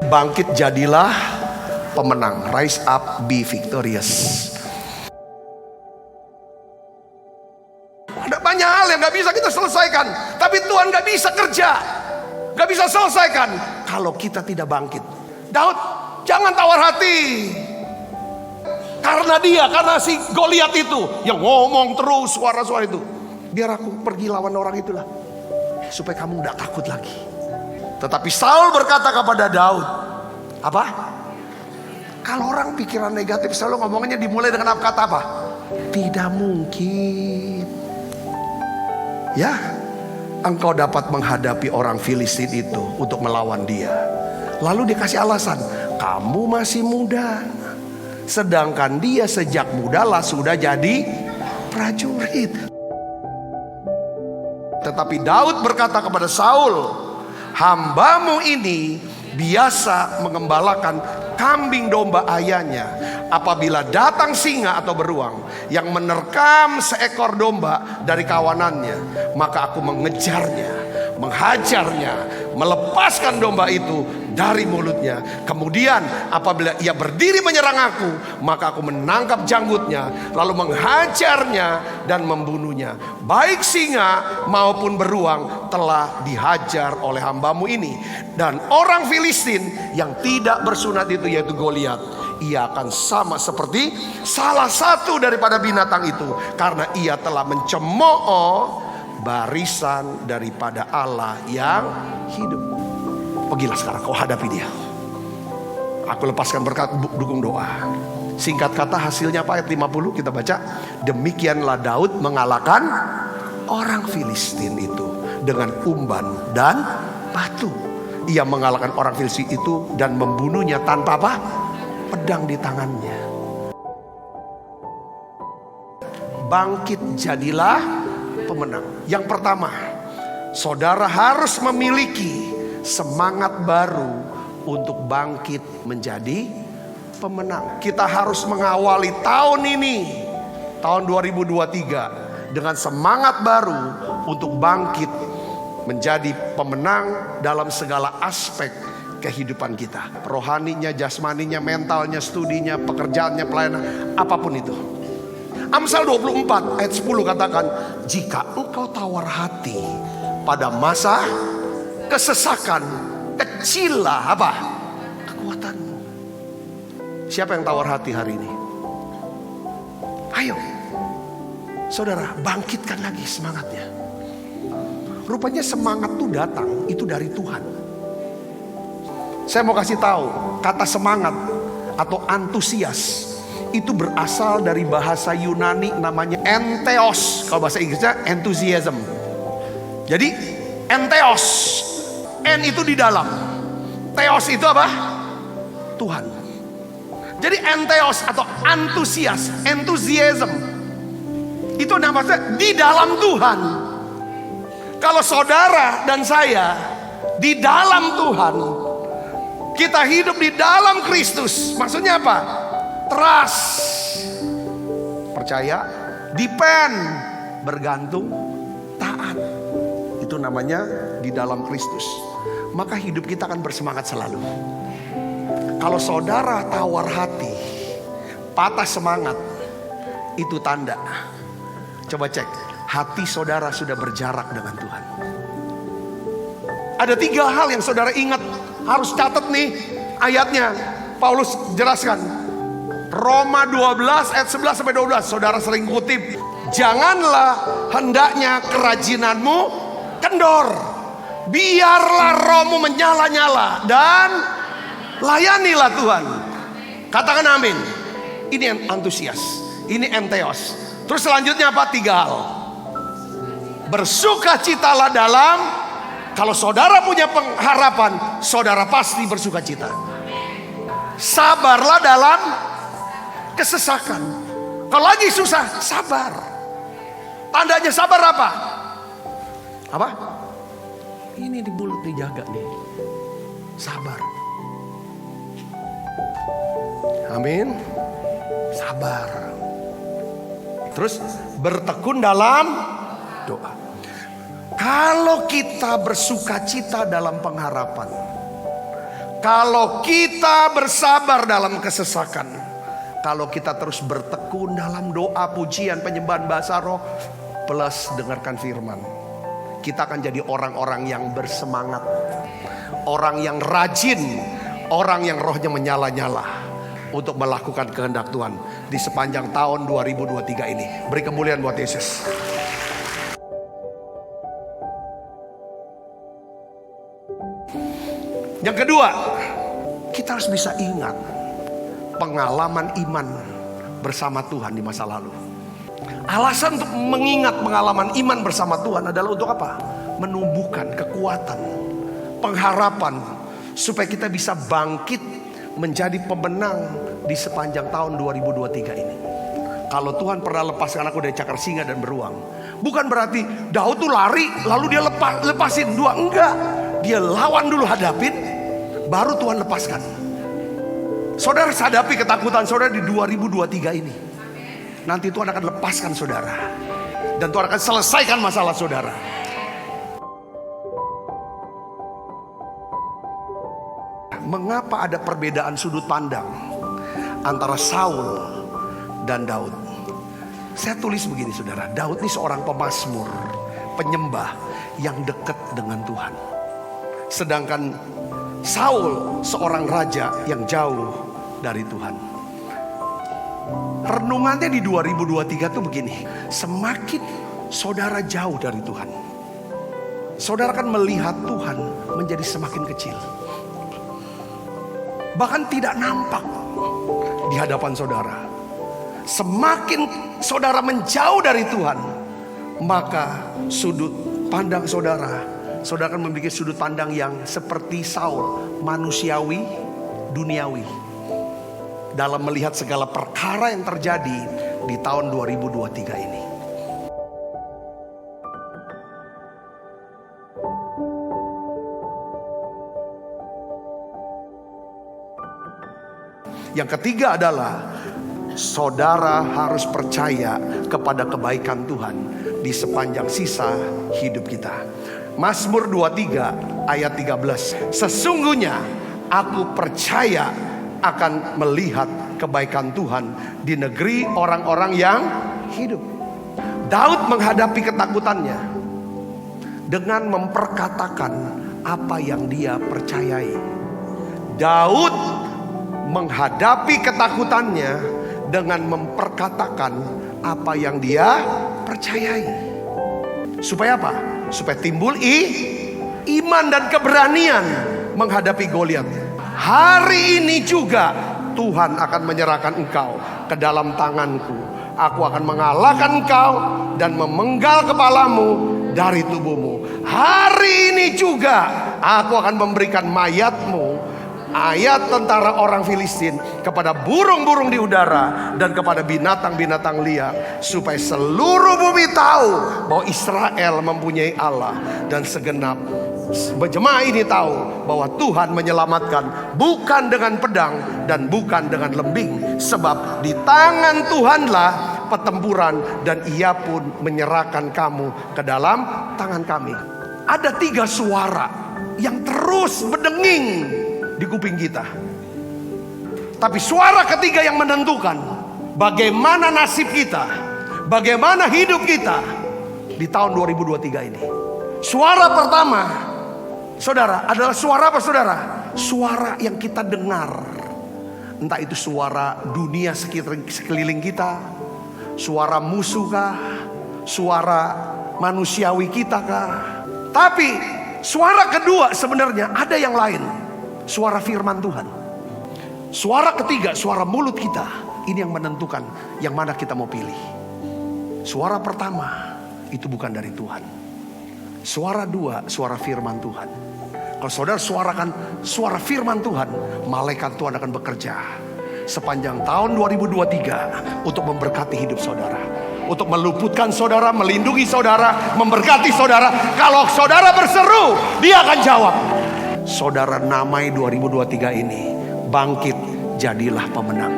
Bangkit jadilah pemenang. Rise up, be victorious. Ada banyak hal yang gak bisa kita selesaikan, tapi Tuhan gak bisa kerja, gak bisa selesaikan kalau kita tidak bangkit. Daud, jangan tawar hati. Karena si Goliat itu yang ngomong terus suara-suara itu. Biar aku pergi lawan orang itulah, supaya kamu gak takut lagi. Tetapi Saul berkata kepada Daud, apa? Kalau orang pikiran negatif selalu ngomongnya dimulai dengan kata apa? Tidak mungkin. Ya, engkau dapat menghadapi orang Filistin itu untuk melawan dia. Lalu dikasih alasan, kamu masih muda, sedangkan dia sejak muda lah sudah jadi prajurit. Tetapi Daud berkata kepada Saul, hambamu ini biasa mengembalakan kambing domba ayahnya. Apabila datang singa atau beruang yang menerkam seekor domba dari kawanannya, maka aku mengejarnya, menghajarnya, melepaskan domba itu dari mulutnya. Kemudian apabila ia berdiri menyerang aku, maka aku menangkap janggutnya, lalu menghajarnya dan membunuhnya. Baik singa maupun beruang telah dihajar oleh hambamu ini. Dan orang Filistin yang tidak bersunat itu, yaitu Goliat, ia akan sama seperti salah satu daripada binatang itu, karena ia telah mencemooh barisan daripada Allah yang hidup. Pergilah sekarang kau hadapi dia. Aku lepaskan berkat, dukung doa. Singkat kata hasilnya apa? Ayat 50 kita baca. Demikianlah Daud mengalahkan orang Filistin itu dengan umban dan batu. Ia mengalahkan orang Filistin itu dan membunuhnya tanpa apa? Pedang di tangannya. Bangkit jadilah pemenang. Yang pertama, saudara harus memiliki semangat baru untuk bangkit menjadi pemenang. Kita harus mengawali tahun ini, tahun 2023, dengan semangat baru untuk bangkit menjadi pemenang dalam segala aspek kehidupan kita. Rohaninya, jasmaninya, mentalnya, studinya, pekerjaannya, pelayanan, apapun itu. Amsal 24 ayat 10 katakan, jika engkau tawar hati pada masa kesesakan, kecillah apa? Kekuatanmu. Siapa yang tawar hati hari ini? Ayo, saudara, bangkitkan lagi semangatnya. Rupanya semangat itu datang, itu dari Tuhan. Saya mau kasih tahu, kata semangat atau antusias itu berasal dari bahasa Yunani namanya entheos. Kalau bahasa Inggrisnya enthusiasm. Jadi entheos, en itu di dalam, theos itu apa? Tuhan. Jadi entheos atau antusias, enthusiasm itu namanya di dalam Tuhan. Kalau saudara dan saya di dalam Tuhan, kita hidup di dalam Kristus. Maksudnya apa? Trust, percaya, depend, bergantung, taat. Itu namanya di dalam Kristus. Maka hidup kita akan bersemangat selalu. Kalau saudara tawar hati, patah semangat, itu tanda. Coba cek, hati saudara sudah berjarak dengan Tuhan. Ada 3 hal yang saudara ingat, harus catat nih ayatnya. Paulus jelaskan, Roma 12 ayat 11 sampai 12. Saudara sering kutip, janganlah hendaknya kerajinanmu kendor, biarlah rohmu menyala-nyala dan layanilah Tuhan. Katakan amin. Ini yang antusias, ini entheos. Terus selanjutnya apa? 3 hal. Bersukacitalah dalam, kalau saudara punya pengharapan, saudara pasti bersukacita. Sabarlah dalam kesesakan. Kalau lagi susah, sabar. Tandanya sabar apa? Apa? Ini di mulut dijaga nih. Sabar. Amin. Sabar. Terus bertekun dalam doa. Kalau kita bersukacita dalam pengharapan, Kalau kita bersabar dalam kesesakan, kalau kita terus bertekun dalam doa, pujian, penyembahan bahasa roh, plus dengarkan firman, kita akan jadi orang-orang yang bersemangat, orang yang rajin, orang yang rohnya menyala-nyala untuk melakukan kehendak Tuhan di sepanjang tahun 2023 ini. Beri kemuliaan buat Yesus. Yang kedua, kita harus bisa ingat pengalaman iman bersama Tuhan di masa lalu. Alasan untuk mengingat pengalaman iman bersama Tuhan adalah untuk apa? Menumbuhkan kekuatan, pengharapan, supaya kita bisa bangkit menjadi pemenang di sepanjang tahun 2023 ini. Kalau Tuhan pernah lepaskan aku dari cakar singa dan beruang, bukan berarti Daud tuh lari lalu dia lepasin dua. Enggak, dia lawan dulu, hadapin, baru Tuhan lepaskan. Saudara hadapi ketakutan saudara di 2023 ini. Nanti Tuhan akan lepaskan saudara, dan Tuhan akan selesaikan masalah saudara. Mengapa ada perbedaan sudut pandang antara Saul dan Daud? Saya tulis begini saudara, Daud ini seorang pemazmur, penyembah yang dekat dengan Tuhan. Sedangkan Saul seorang raja yang jauh dari Tuhan. Renungannya di 2023 tuh begini, semakin saudara jauh dari Tuhan, saudara akan melihat Tuhan menjadi semakin kecil, bahkan tidak nampak di hadapan saudara. Semakin saudara menjauh dari Tuhan, maka sudut pandang saudara akan memiliki sudut pandang yang seperti Saul, manusiawi, duniawi, dalam melihat segala perkara yang terjadi di tahun 2023 ini. Yang ketiga adalah saudara harus percaya kepada kebaikan Tuhan di sepanjang sisa hidup kita. Mazmur 23 ayat 13. Sesungguhnya aku percaya akan melihat kebaikan Tuhan di negeri orang-orang yang hidup. Daud menghadapi ketakutannya dengan memperkatakan apa yang dia percayai. Daud menghadapi ketakutannya dengan memperkatakan apa yang dia percayai. Supaya apa? Supaya timbul iman dan keberanian menghadapi Goliat. Hari ini juga Tuhan akan menyerahkan engkau ke dalam tanganku. Aku akan mengalahkan engkau dan memenggal kepalamu dari tubuhmu. Hari ini juga aku akan memberikan mayatmu, ayat tentara orang Filistin, kepada burung-burung di udara dan kepada binatang-binatang liar, supaya seluruh bumi tahu bahwa Israel mempunyai Allah, dan segenap jemaah ini tahu bahwa Tuhan menyelamatkan bukan dengan pedang dan bukan dengan lembing, sebab di tangan Tuhanlah pertempuran dan Ia pun menyerahkan kamu ke dalam tangan kami. Ada 3 suara yang terus berdenging di kuping kita, tapi suara ketiga yang menentukan bagaimana nasib kita, bagaimana hidup kita di tahun 2023 ini. Suara pertama saudara adalah suara apa saudara? Suara yang kita dengar. Entah itu suara dunia sekeliling kita, suara musuh kah, suara manusiawi kita kah. Tapi suara kedua sebenarnya ada yang lain. Suara firman Tuhan. Suara ketiga, suara mulut kita. Ini yang menentukan yang mana kita mau pilih. Suara pertama itu bukan dari Tuhan. Suara dua, suara firman Tuhan. Kalau saudara suarakan suara firman Tuhan, malaikat Tuhan akan bekerja sepanjang tahun 2023 untuk memberkati hidup saudara, untuk meluputkan saudara, melindungi saudara, memberkati saudara. Kalau saudara berseru, Dia akan jawab. Saudara namai 2023 ini, bangkit, jadilah pemenang.